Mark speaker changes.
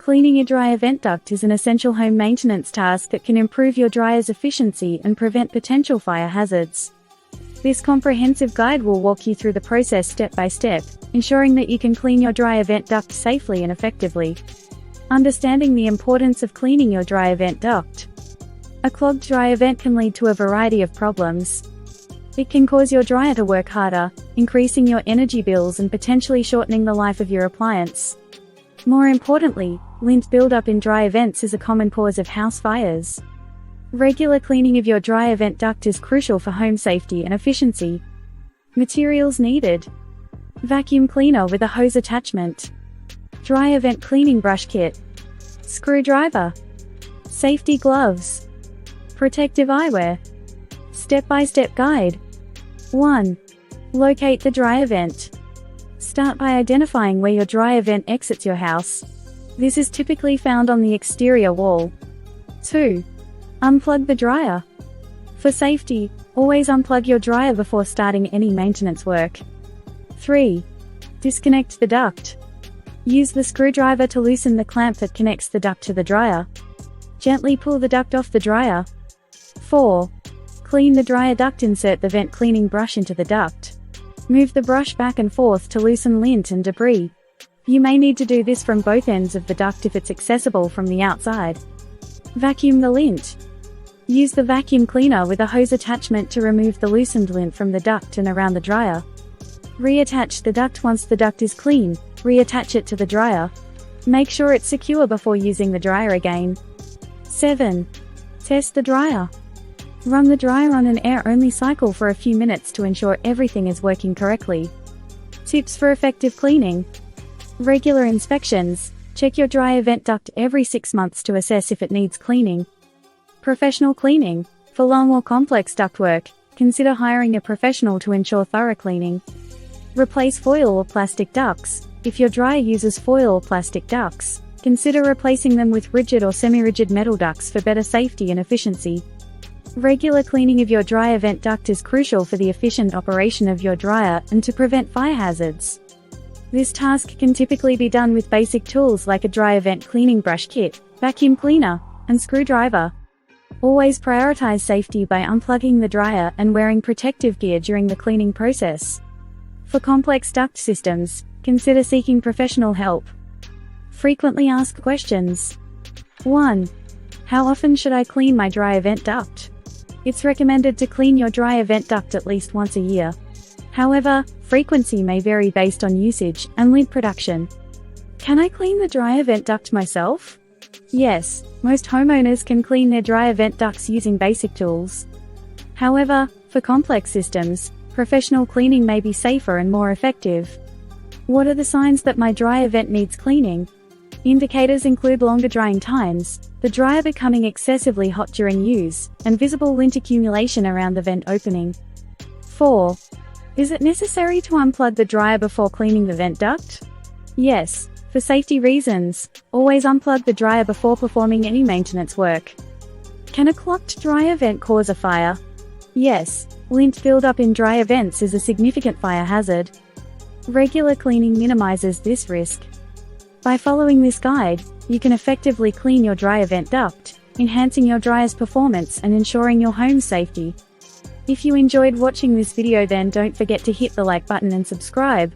Speaker 1: Cleaning your dryer vent duct is an essential home maintenance task that can improve your dryer's efficiency and prevent potential fire hazards. This comprehensive guide will walk you through the process step by step, ensuring that you can clean your dryer vent duct safely and effectively. Understanding the importance of cleaning your dryer vent duct. A clogged dryer vent can lead to a variety of problems. It can cause your dryer to work harder, increasing your energy bills and potentially shortening the life of your appliance. More importantly, lint buildup in dryer vents is a common cause of house fires. Regular cleaning of your dryer vent duct is crucial for home safety and efficiency. Materials needed: vacuum cleaner with a hose attachment, dryer vent cleaning brush kit, screwdriver, safety gloves, protective eyewear. Step-by-step guide. 1. Locate the dryer vent. Start by identifying where your dryer vent exits your house. This is typically found on the exterior wall. 2. Unplug the dryer. For safety, always unplug your dryer before starting any maintenance work. 3. Disconnect the duct. Use the screwdriver to loosen the clamp that connects the duct to the dryer. Gently pull the duct off the dryer. 4. Clean the dryer duct. Insert the vent cleaning brush into the duct. Move the brush back and forth to loosen lint and debris. You may need to do this from both ends of the duct if it's accessible from the outside. Vacuum the lint. Use the vacuum cleaner with a hose attachment to remove the loosened lint from the duct and around the dryer. Reattach the duct. Once the duct is clean, reattach it to the dryer. Make sure it's secure before using the dryer again. 7. Test the dryer. Run the dryer on an air-only cycle for a few minutes to ensure everything is working correctly. Tips for effective cleaning. Regular inspections. Check your dryer vent duct every 6 months to assess if it needs cleaning. Professional cleaning. For long or complex ductwork, consider hiring a professional to ensure thorough cleaning. Replace foil or plastic ducts. If your dryer uses foil or plastic ducts, consider replacing them with rigid or semi-rigid metal ducts for better safety and efficiency. Regular cleaning of your dryer vent duct is crucial for the efficient operation of your dryer and to prevent fire hazards. This task can typically be done with basic tools like a dryer vent cleaning brush kit, vacuum cleaner, and screwdriver. Always prioritize safety by unplugging the dryer and wearing protective gear during the cleaning process. For complex duct systems, consider seeking professional help. Frequently asked questions. 1. How often should I clean my dryer vent duct? It's recommended to clean your dryer vent duct at least once a year. However, frequency may vary based on usage and lint production. Can I clean the dryer vent duct myself? Yes, most homeowners can clean their dryer vent ducts using basic tools. However, for complex systems, professional cleaning may be safer and more effective. What are the signs that my dryer vent needs cleaning? Indicators include longer drying times, the dryer becoming excessively hot during use, and visible lint accumulation around the vent opening. 4. Is it necessary to unplug the dryer before cleaning the vent duct? Yes, for safety reasons, always unplug the dryer before performing any maintenance work. Can a clogged dryer vent cause a fire? Yes, lint buildup in dryer vents is a significant fire hazard. Regular cleaning minimizes this risk. By following this guide, you can effectively clean your dryer vent duct, enhancing your dryer's performance and ensuring your home's safety. If you enjoyed watching this video, then don't forget to hit the like button and subscribe.